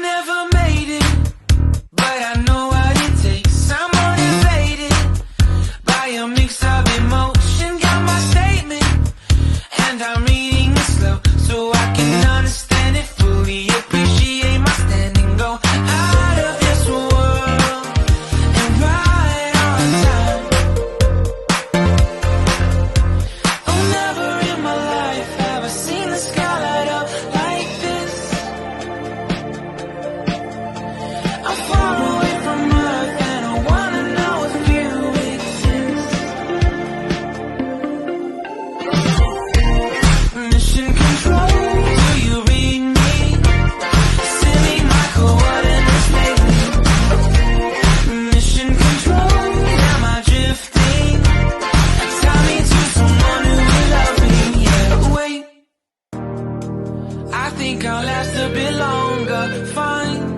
never made it, but I know what it takes. I'm motivated by a mix of emotion. Got my statement, and I'm reading it slow so I can understand it fully. Appreciate my standing, go out of this world and right on time. Oh, never in my life have I seen the sky light up like this. I'm far away from Earth and I wanna know if you exist. Mission control, do you read me? Send me my coordinates lately. Mission control, am I drifting? Tie me to someone who will love me, yeah. Wait, I think I'll last a bit longer, fine.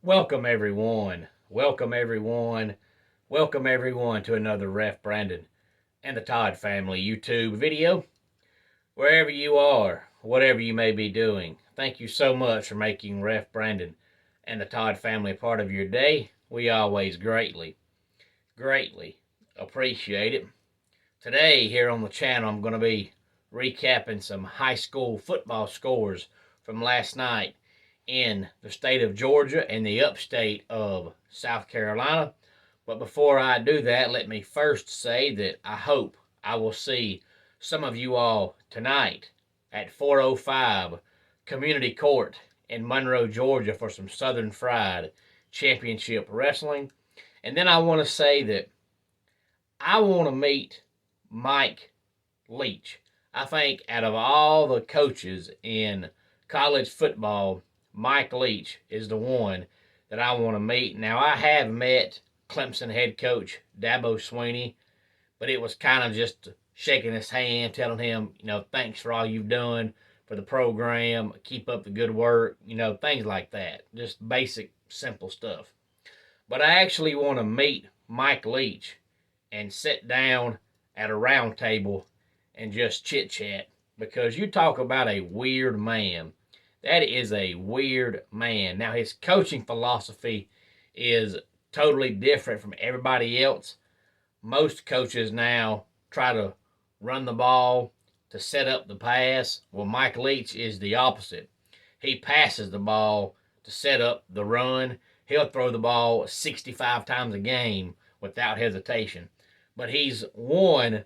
Welcome everyone. Welcome everyone. Welcome everyone to another Ref Brandon and the Todd family YouTube video. Wherever you are, whatever you may be doing, thank you so much for making Ref Brandon and the Todd family a part of your day. We always greatly appreciate it. Today here on the channel I'm going to be recapping some high school football scores from last night in the state of Georgia and the upstate of South Carolina. But before I do that, let me first say that I hope I will see some of you all tonight at 405 Community Court in Monroe, Georgia for some Southern Fried Championship Wrestling. And then I want to say that I want to meet Mike Leach. I think out of all the coaches in college football, Mike Leach is the one that I want to meet. Now, I have met Clemson head coach Dabo Swinney, but it was kind of just shaking his hand, telling him, thanks for all you've done for the program, keep up the good work, things like that. Just basic, simple stuff. But I actually want to meet Mike Leach and sit down at a round table and just chit-chat, because you talk about a weird man. That is a weird man. Now, his coaching philosophy is totally different from everybody else. Most coaches now try to run the ball to set up the pass. Well, Mike Leach is the opposite. He passes the ball to set up the run. He'll throw the ball 65 times a game without hesitation. But he's won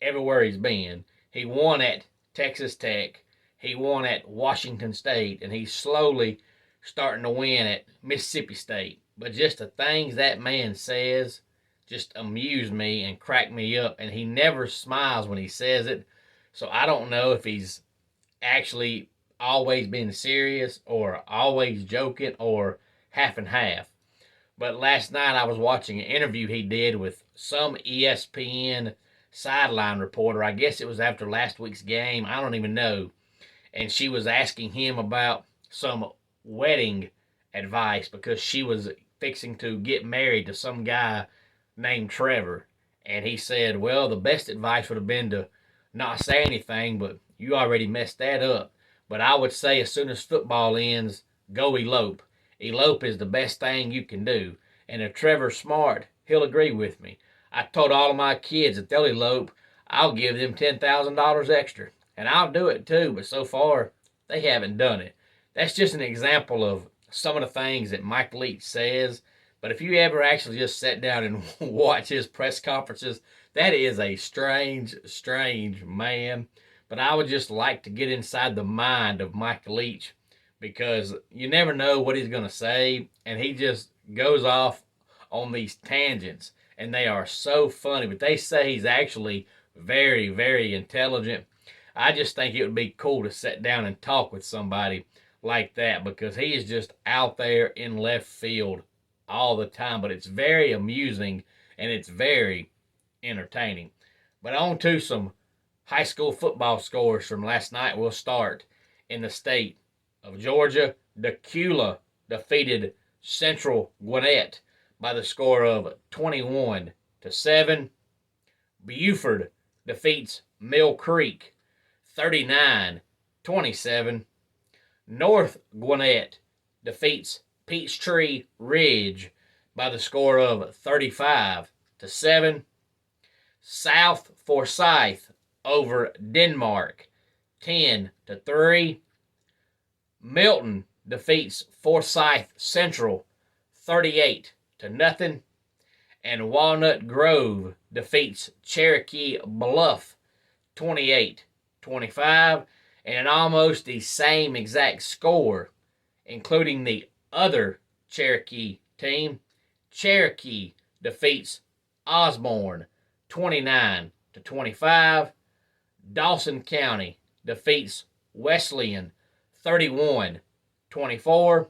everywhere he's been. He won at Texas Tech. He won at Washington State, and he's slowly starting to win at Mississippi State. But just the things that man says just amuse me and crack me up, and he never smiles when he says it. So I don't know if he's actually always been serious or always joking or half and half. But last night I was watching an interview he did with some ESPN sideline reporter. I guess it was after last week's game. I don't even know. And she was asking him about some wedding advice because she was fixing to get married to some guy named Trevor. And he said, well, the best advice would have been to not say anything, but you already messed that up. But I would say as soon as football ends, go elope. Elope is the best thing you can do. And if Trevor's smart, he'll agree with me. I told all of my kids if they'll elope, I'll give them $10,000 extra. And I'll do it too, but so far, they haven't done it. That's just an example of some of the things that Mike Leach says. But if you ever actually just sit down and watch his press conferences, that is a strange man. But I would just like to get inside the mind of Mike Leach, because you never know what he's going to say, and he just goes off on these tangents, and they are so funny. But they say he's actually very intelligent. I just think it would be cool to sit down and talk with somebody like that, because he is just out there in left field all the time. But it's very amusing and it's very entertaining. But on to some high school football scores from last night. We'll start in the state of Georgia. Decula defeated Central Gwinnett by the score of 21-7. Buford defeats Mill Creek 39-27. North Gwinnett defeats Peachtree Ridge by the score of 35-7. South Forsyth over Denmark 10-3. Milton defeats Forsyth Central 38-0. And Walnut Grove defeats Cherokee Bluff 28-25. And almost the same exact score, including the other Cherokee team. Cherokee defeats Osborne 29-25. Dawson County defeats Wesleyan 31-24.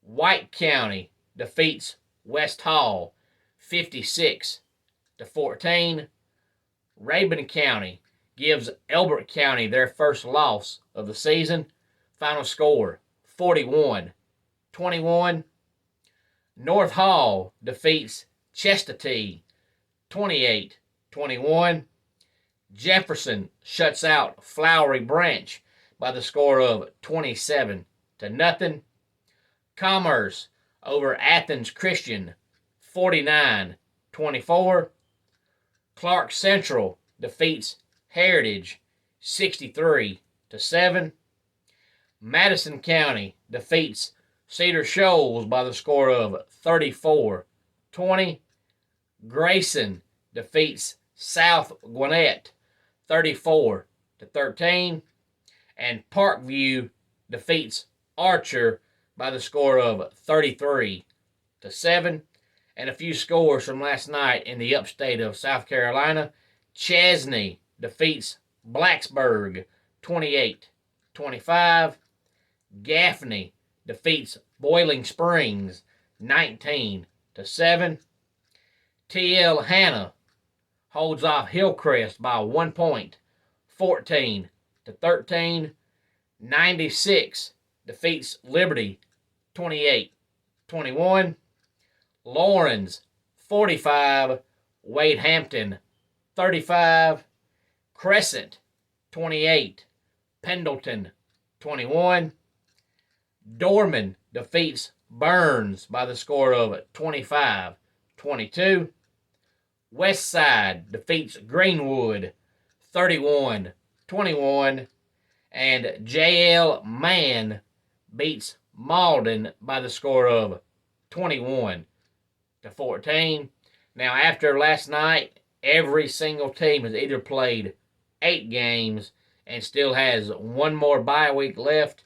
White County defeats West Hall 56-14. Rabun County gives Elbert County their first loss of the season. Final score 41-21. North Hall defeats Chestatee 28-21. Jefferson shuts out Flowery Branch by the score of 27-0. Commerce over Athens Christian 49-24. Clark Central defeats Heritage 63-7. Madison County defeats Cedar Shoals by the score of 34-20. Grayson defeats South Gwinnett 34-13. And Parkview defeats Archer by the score of 33-7. And a few scores from last night in the upstate of South Carolina. Chesney defeats Blacksburg 28-25. Gaffney defeats Boiling Springs 19-7. T.L. Hanna holds off Hillcrest by 1 point, 14-13. 96 defeats Liberty 28-21. Lawrence 45, Wade Hampton 35. Crescent 28, Pendleton 21. Dorman defeats Burns by the score of 25-22. Westside defeats Greenwood 31-21. And J.L. Mann beats Malden by the score of 21-14. Now, after last night, every single team has either played 8 games and still has one more bye week left,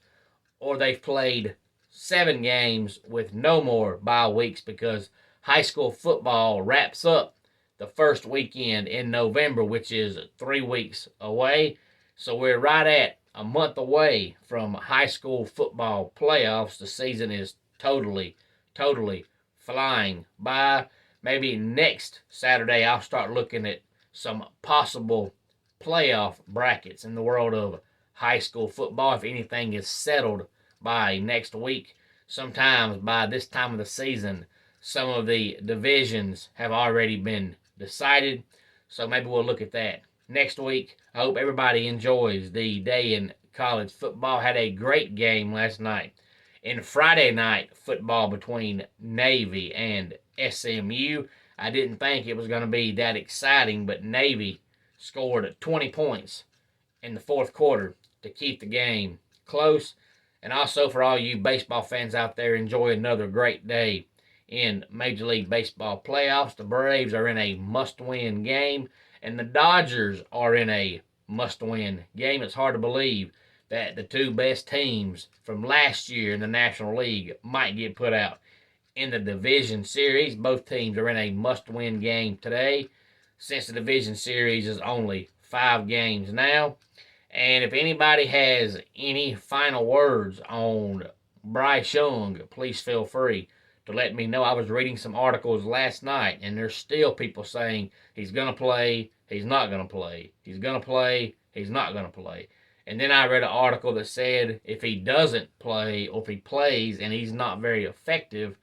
or they've played 7 games with no more bye weeks because high school football wraps up the first weekend in November, which is 3 weeks away. So we're right at a month away from high school football playoffs. The season is totally flying by. Maybe next Saturday I'll start looking at some possible playoff brackets in the world of high school football if anything is settled by next week. Sometimes by this time of the season, some of the divisions have already been decided, so maybe we'll look at that next week. I hope everybody enjoys the day in college football. Had a great game last night in Friday night football between Navy and SMU. I didn't think it was going to be that exciting, but Navy scored 20 points in the fourth quarter to keep the game close. And also for all you baseball fans out there, enjoy another great day in Major League Baseball playoffs. The Braves are in a must-win game, and the Dodgers are in a must-win game. It's hard to believe that the 2 best teams from last year in the National League might get put out in the division series. Both teams are in a must-win game today, since the division series is only 5 games now. And if anybody has any final words on Bryce Young, please feel free to let me know. I was reading some articles last night, and there's still people saying he's going to play, he's not going to play, he's going to play, he's not going to play. And then I read an article that said if he doesn't play, or if he plays and he's not very effective,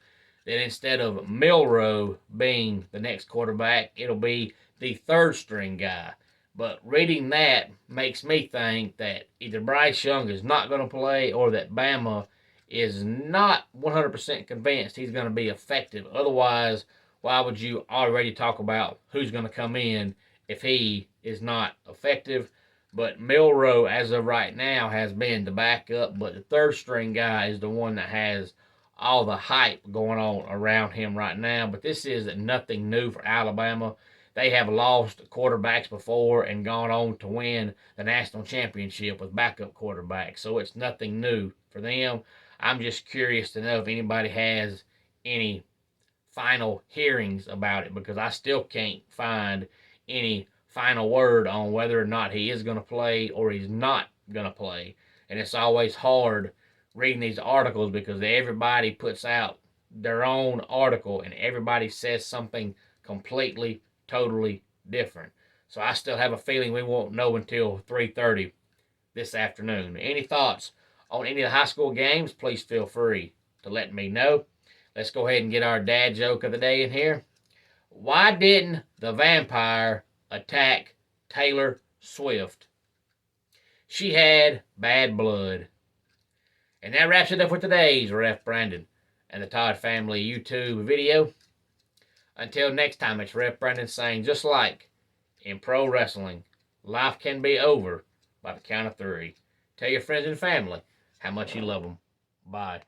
then instead of Milroe being the next quarterback, it'll be the 3rd string guy. But reading that makes me think that either Bryce Young is not going to play or that Bama is not 100% convinced he's going to be effective. Otherwise, why would you already talk about who's going to come in if he is not effective? But Milroe, as of right now, has been the backup, but the third string guy is the one that has all the hype going on around him right now. But this is nothing new for Alabama. They have lost quarterbacks before and gone on to win the national championship with backup quarterbacks. So it's nothing new for them. I'm just curious to know if anybody has any final hearings about it, because I still can't find any final word on whether or not he is going to play or he's not going to play. And it's always hard reading these articles because everybody puts out their own article and everybody says something completely, totally different. So I still have a feeling we won't know until 3:30 this afternoon. Any thoughts on any of the high school games? Please feel free to let me know. Let's go ahead and get our dad joke of the day in here. Why didn't the vampire attack Taylor Swift? She had bad blood. And that wraps it up for today's Ref Brandon and the Todd Family YouTube video. Until next time, it's Ref Brandon saying, just like in pro wrestling, life can be over by the count of 3. Tell your friends and family how much you love them. Bye.